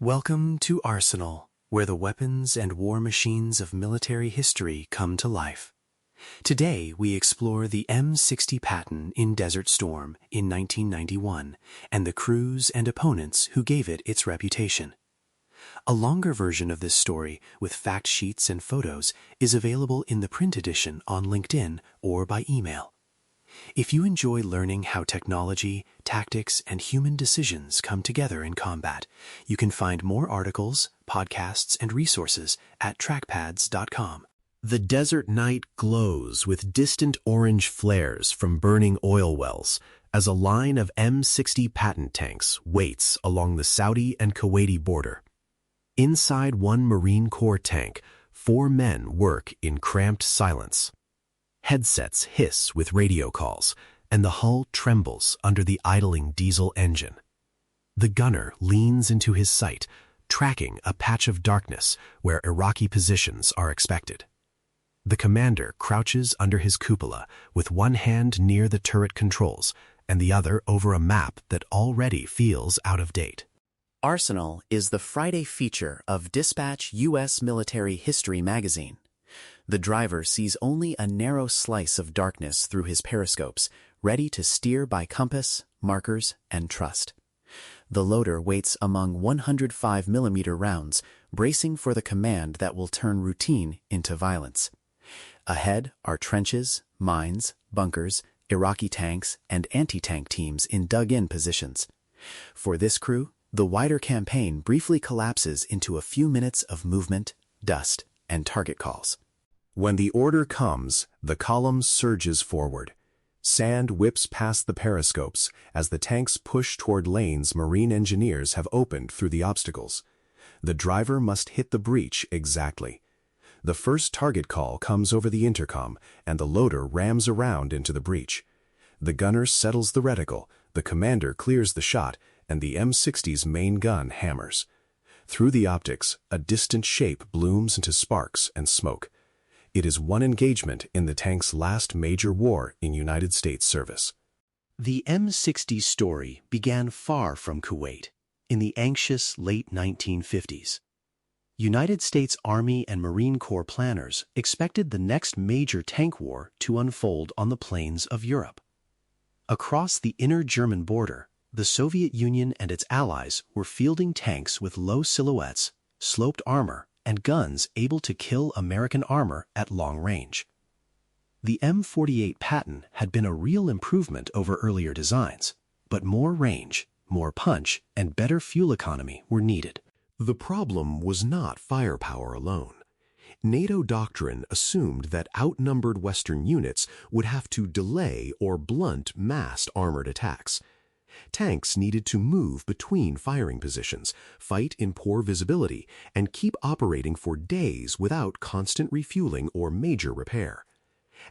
Welcome to Arsenal, where the weapons and war machines of military history come to life. Today we explore the M60 Patton in Desert Storm in 1991 and the crews and opponents who gave it its reputation. A longer version of this story with fact sheets and photos is available in the print edition on LinkedIn or by email. If you enjoy learning how technology, tactics, and human decisions come together in combat, you can find more articles, podcasts, and resources at trackpads.com. The desert night glows with distant orange flares from burning oil wells as a line of M60 Patton tanks waits along the Saudi and Kuwaiti border. Inside one Marine Corps tank, 4 men work in cramped silence. Headsets hiss with radio calls, and the hull trembles under the idling diesel engine. The gunner leans into his sight, tracking a patch of darkness where Iraqi positions are expected. The commander crouches under his cupola with one hand near the turret controls and the other over a map that already feels out of date. Arsenal is the Friday feature of Dispatch U.S. Military History magazine. The driver sees only a narrow slice of darkness through his periscopes, ready to steer by compass, markers, and trust. The loader waits among 105mm rounds, bracing for the command that will turn routine into violence. Ahead are trenches, mines, bunkers, Iraqi tanks, and anti-tank teams in dug-in positions. For this crew, the wider campaign briefly collapses into a few minutes of movement, dust, and target calls. When the order comes, the column surges forward. Sand whips past the periscopes as the tanks push toward lanes Marine engineers have opened through the obstacles. The driver must hit the breach exactly. The first target call comes over the intercom, and the loader rams around into the breach. The gunner settles the reticle, the commander clears the shot, and the M60's main gun hammers. Through the optics, a distant shape blooms into sparks and smoke. It is one engagement in the tank's last major war in United States service. The M60 story began far from Kuwait, in the anxious late 1950s. United States Army and Marine Corps planners expected the next major tank war to unfold on the plains of Europe. Across the inner German border, the Soviet Union and its allies were fielding tanks with low silhouettes, sloped armor, and guns able to kill American armor at long range. The M48 Patton had been a real improvement over earlier designs, but more range, more punch, and better fuel economy were needed. The problem was not firepower alone. NATO doctrine assumed that outnumbered Western units would have to delay or blunt massed armored attacks. Tanks needed to move between firing positions, fight in poor visibility, and keep operating for days without constant refueling or major repair.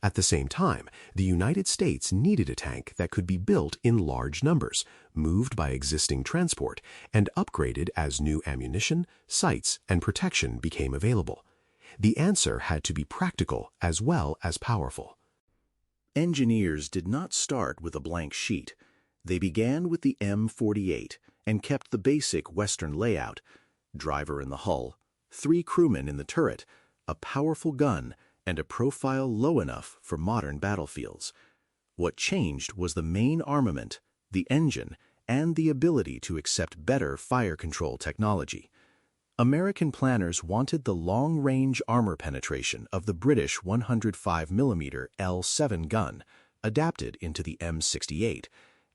At the same time, the United States needed a tank that could be built in large numbers, moved by existing transport, and upgraded as new ammunition, sights, and protection became available. The answer had to be practical as well as powerful. Engineers did not start with a blank sheet. They began with the M48 and kept the basic Western layout: driver in the hull, 3 crewmen in the turret, a powerful gun, and a profile low enough for modern battlefields. What changed was the main armament, the engine, and the ability to accept better fire control technology. American planners wanted the long-range armor penetration of the British 105mm L7 gun, adapted into the M68,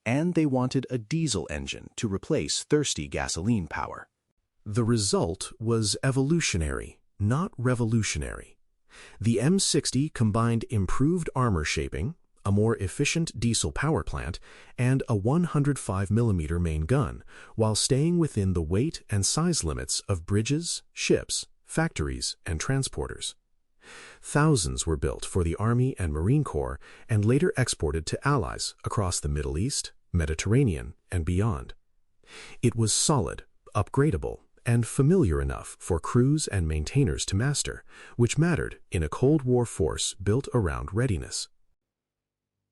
and they wanted a diesel engine to replace thirsty gasoline power. The result was evolutionary, not revolutionary. The M60 combined improved armor shaping, a more efficient diesel power plant, and a 105mm main gun, while staying within the weight and size limits of bridges, ships, factories, and transporters. Thousands were built for the Army and Marine Corps and later exported to allies across the Middle East, Mediterranean, and beyond. It was solid, upgradable, and familiar enough for crews and maintainers to master, which mattered in a Cold War force built around readiness.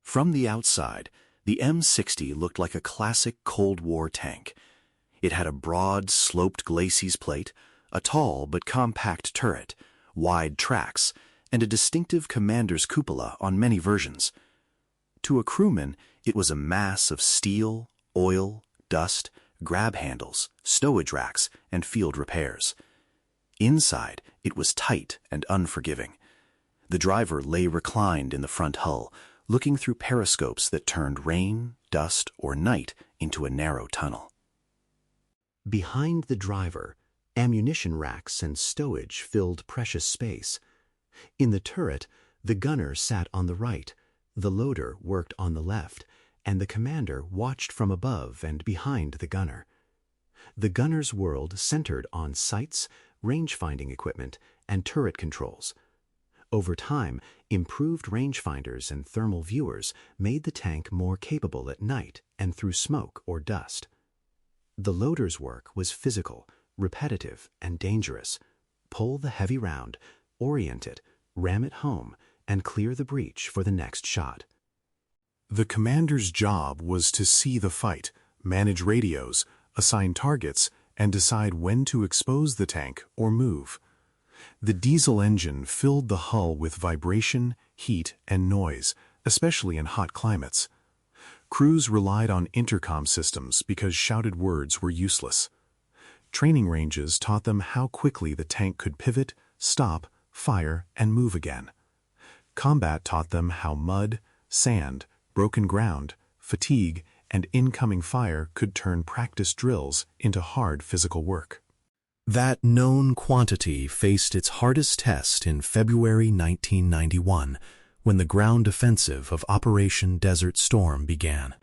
From the outside, the M60 looked like a classic Cold War tank. It had a broad, sloped glacis plate, a tall but compact turret, wide tracks, and a distinctive commander's cupola on many versions. To a crewman, it was a mass of steel, oil, dust, grab handles, stowage racks, and field repairs. Inside, it was tight and unforgiving. The driver lay reclined in the front hull, looking through periscopes that turned rain, dust, or night into a narrow tunnel. Behind the driver, ammunition racks and stowage filled precious space. In the turret, the gunner sat on the right, the loader worked on the left, and the commander watched from above and behind the gunner. The gunner's world centered on sights, range-finding equipment, and turret controls. Over time, improved rangefinders and thermal viewers made the tank more capable at night and through smoke or dust. The loader's work was physical, repetitive, and dangerous. Pull the heavy round, orient it, ram it home, and clear the breach for the next shot. The commander's job was to see the fight, manage radios, assign targets, and decide when to expose the tank or move. The diesel engine filled the hull with vibration, heat, and noise, especially in hot climates. Crews relied on intercom systems because shouted words were useless. Training ranges taught them how quickly the tank could pivot, stop, fire, and move again. Combat taught them how mud, sand, broken ground, fatigue, and incoming fire could turn practice drills into hard physical work. That known quantity faced its hardest test in February 1991, when the ground offensive of Operation Desert Storm began.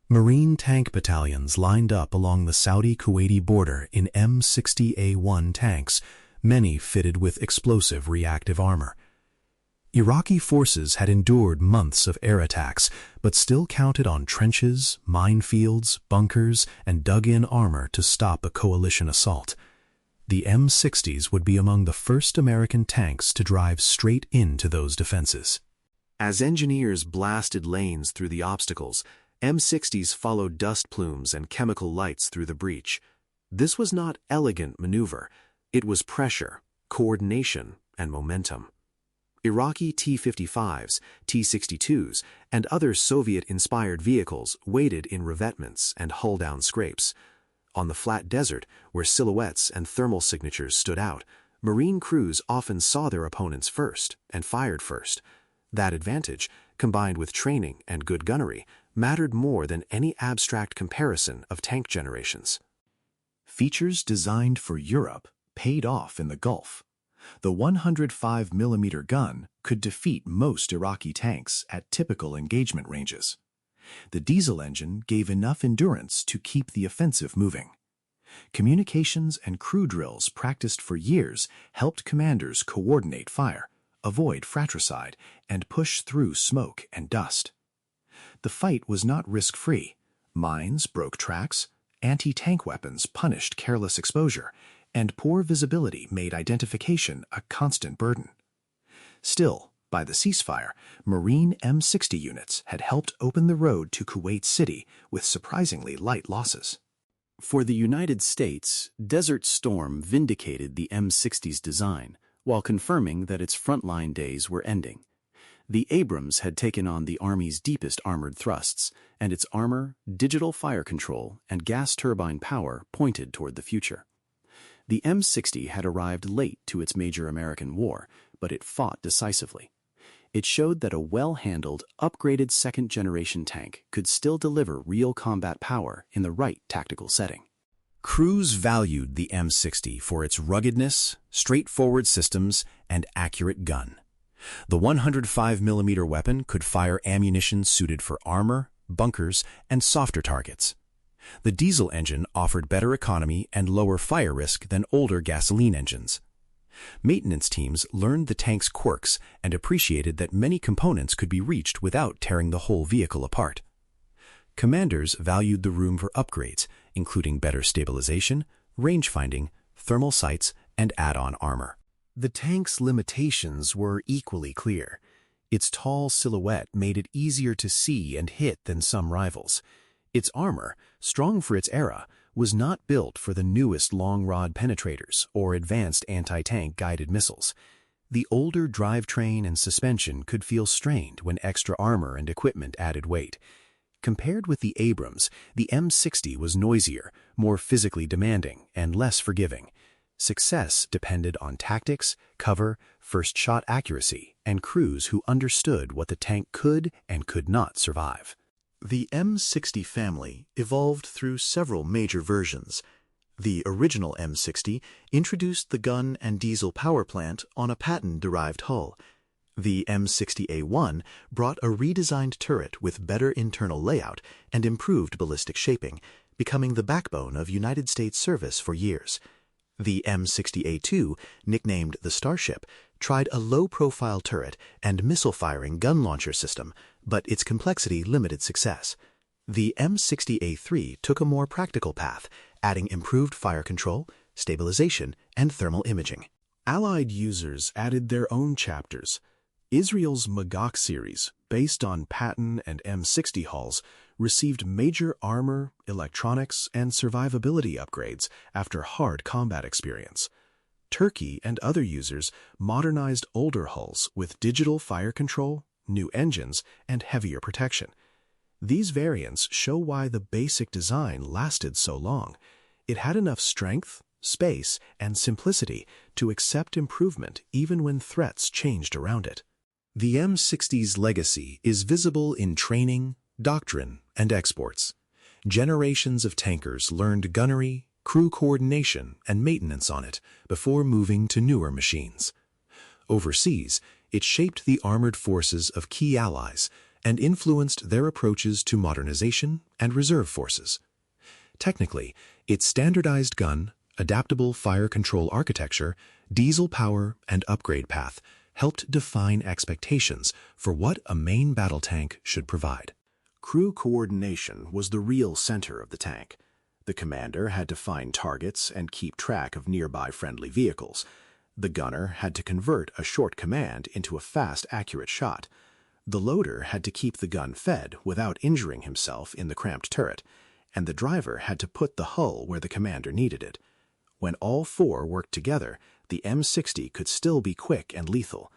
Marine tank battalions lined up along the Saudi-Kuwaiti border in M60A1 tanks, many fitted with explosive reactive armor. Iraqi forces had endured months of air attacks, but still counted on trenches, minefields, bunkers, and dug-in armor to stop a coalition assault. The M60s would be among the first American tanks to drive straight into those defenses. As engineers blasted lanes through the obstacles, M60s followed dust plumes and chemical lights through the breach. This was not elegant maneuver. It was pressure, coordination, and momentum. Iraqi T-55s, T-62s, and other Soviet-inspired vehicles waited in revetments and hull-down scrapes. On the flat desert, where silhouettes and thermal signatures stood out, Marine crews often saw their opponents first and fired first. That advantage, combined with training and good gunnery, mattered more than any abstract comparison of tank generations. Features designed for Europe paid off in the Gulf. The 105mm gun could defeat most Iraqi tanks at typical engagement ranges. The diesel engine gave enough endurance to keep the offensive moving. Communications and crew drills practiced for years helped commanders coordinate fire, avoid fratricide, and push through smoke and dust. The fight was not risk-free. Mines broke tracks, anti-tank weapons punished careless exposure, and poor visibility made identification a constant burden. Still, by the ceasefire, Marine M60 units had helped open the road to Kuwait City with surprisingly light losses. For the United States, Desert Storm vindicated the M60's design, while confirming that its frontline days were ending. The Abrams had taken on the Army's deepest armored thrusts, and its armor, digital fire control, and gas turbine power pointed toward the future. The M60 had arrived late to its major American war, but it fought decisively. It showed that a well-handled, upgraded second-generation tank could still deliver real combat power in the right tactical setting. Crews valued the M60 for its ruggedness, straightforward systems, and accurate gun. The 105mm weapon could fire ammunition suited for armor, bunkers, and softer targets. The diesel engine offered better economy and lower fire risk than older gasoline engines. Maintenance teams learned the tank's quirks and appreciated that many components could be reached without tearing the whole vehicle apart. Commanders valued the room for upgrades, including better stabilization, range finding, thermal sights, and add-on armor. The tank's limitations were equally clear. Its tall silhouette made it easier to see and hit than some rivals. Its armor, strong for its era, was not built for the newest long-rod penetrators or advanced anti-tank guided missiles. The older drivetrain and suspension could feel strained when extra armor and equipment added weight. Compared with the Abrams, the M60 was noisier, more physically demanding, and less forgiving. Success depended on tactics, cover, first-shot accuracy, and crews who understood what the tank could and could not survive. The M60 family evolved through several major versions. The original M60 introduced the gun and diesel power plant on a Patton-derived hull. The M60A1 brought a redesigned turret with better internal layout and improved ballistic shaping, becoming the backbone of United States service for years. The M60A2, nicknamed the Starship, tried a low-profile turret and missile-firing gun launcher system, but its complexity limited success. The M60A3 took a more practical path, adding improved fire control, stabilization, and thermal imaging. Allied users added their own chapters. Israel's Magach series, based on Patton and M60 hulls, received major armor, electronics, and survivability upgrades after hard combat experience. Turkey and other users modernized older hulls with digital fire control, new engines, and heavier protection. These variants show why the basic design lasted so long. It had enough strength, space, and simplicity to accept improvement even when threats changed around it. The M60's legacy is visible in training, doctrine, and exports. Generations of tankers learned gunnery, crew coordination, and maintenance on it before moving to newer machines. Overseas, it shaped the armored forces of key allies and influenced their approaches to modernization and reserve forces. Technically, its standardized gun, adaptable fire control architecture, diesel power, and upgrade path helped define expectations for what a main battle tank should provide. Crew coordination was the real center of the tank. The commander had to find targets and keep track of nearby friendly vehicles. The gunner had to convert a short command into a fast, accurate shot. The loader had to keep the gun fed without injuring himself in the cramped turret, and the driver had to put the hull where the commander needed it. When all four worked together, the M60 could still be quick and lethal.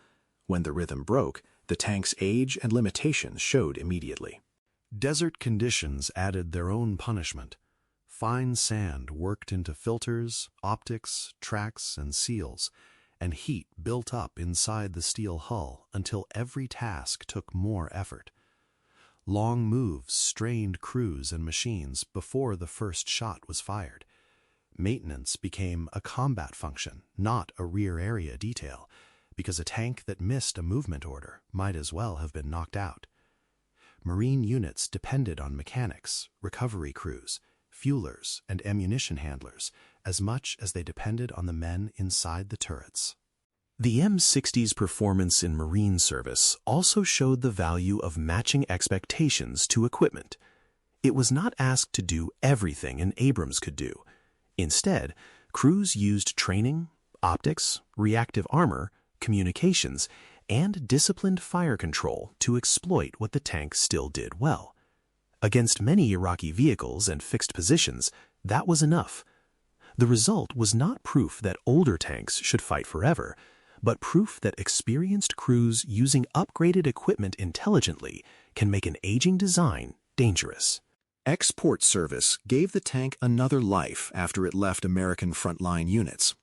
When the rhythm broke, the tank's age and limitations showed immediately. Desert conditions added their own punishment. Fine sand worked into filters, optics, tracks, and seals, and heat built up inside the steel hull until every task took more effort. Long moves strained crews and machines before the first shot was fired. Maintenance became a combat function, not a rear area detail, because a tank that missed a movement order might as well have been knocked out. Marine units depended on mechanics, recovery crews, fuelers, and ammunition handlers as much as they depended on the men inside the turrets. The M60's performance in Marine service also showed the value of matching expectations to equipment. It was not asked to do everything an Abrams could do. Instead, crews used training, optics, reactive armor, communications, and disciplined fire control to exploit what the tank still did well. Against many Iraqi vehicles and fixed positions, that was enough. The result was not proof that older tanks should fight forever, but proof that experienced crews using upgraded equipment intelligently can make an aging design dangerous. Export service gave the tank another life after it left American frontline units.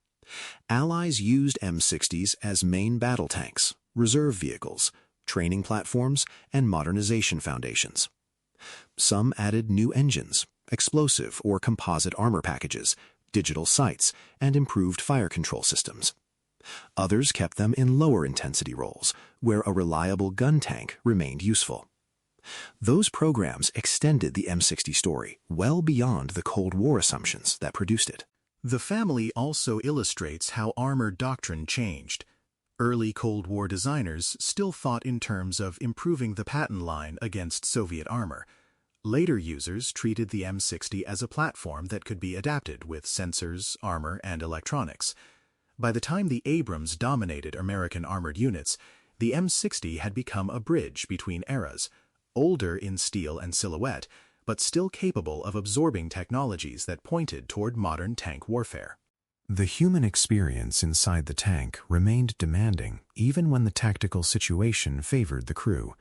Allies used M60s as main battle tanks, reserve vehicles, training platforms, and modernization foundations. Some added new engines, explosive or composite armor packages, digital sights, and improved fire control systems. Others kept them in lower intensity roles, where a reliable gun tank remained useful. Those programs extended the M60 story well beyond the Cold War assumptions that produced it. The family also illustrates how armor doctrine changed. Early Cold War designers still thought in terms of improving the Patton line against Soviet armor. Later users treated the M60 as a platform that could be adapted with sensors, armor, and electronics. By the time the Abrams dominated American armored units, the M60 had become a bridge between eras, older in steel and silhouette, but still capable of absorbing technologies that pointed toward modern tank warfare. The human experience inside the tank remained demanding even when the tactical situation favored the crew.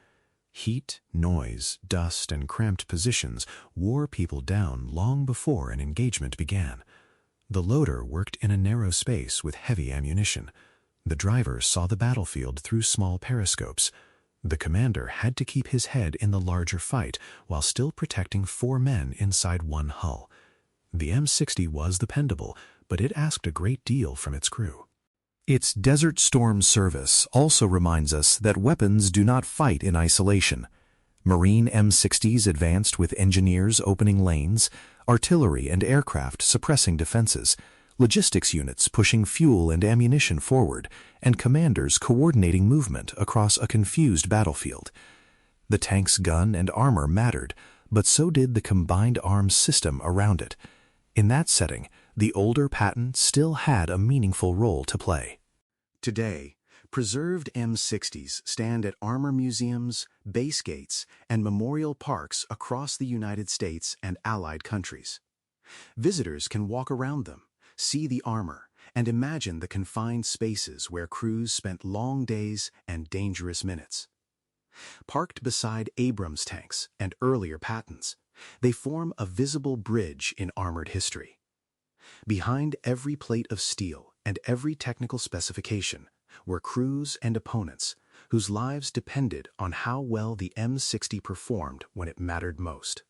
Heat, noise, dust, and cramped positions wore people down long before an engagement began. The loader worked in a narrow space with heavy ammunition. The driver saw the battlefield through small periscopes. The commander had to keep his head in the larger fight while still protecting 4 men inside one hull. The M60 was dependable, but it asked a great deal from its crew. Its Desert Storm service also reminds us that weapons do not fight in isolation. Marine M60s advanced with engineers opening lanes, artillery and aircraft suppressing defenses, logistics units pushing fuel and ammunition forward, and commanders coordinating movement across a confused battlefield. The tank's gun and armor mattered, but so did the combined arms system around it. In that setting, the older Patton still had a meaningful role to play. Today, preserved M60s stand at armor museums, base gates, and memorial parks across the United States and allied countries. Visitors can walk around them, see the armor, and imagine the confined spaces where crews spent long days and dangerous minutes. Parked beside Abrams tanks and earlier Pattons, they form a visible bridge in armored history. Behind every plate of steel and every technical specification were crews and opponents whose lives depended on how well the M60 performed when it mattered most.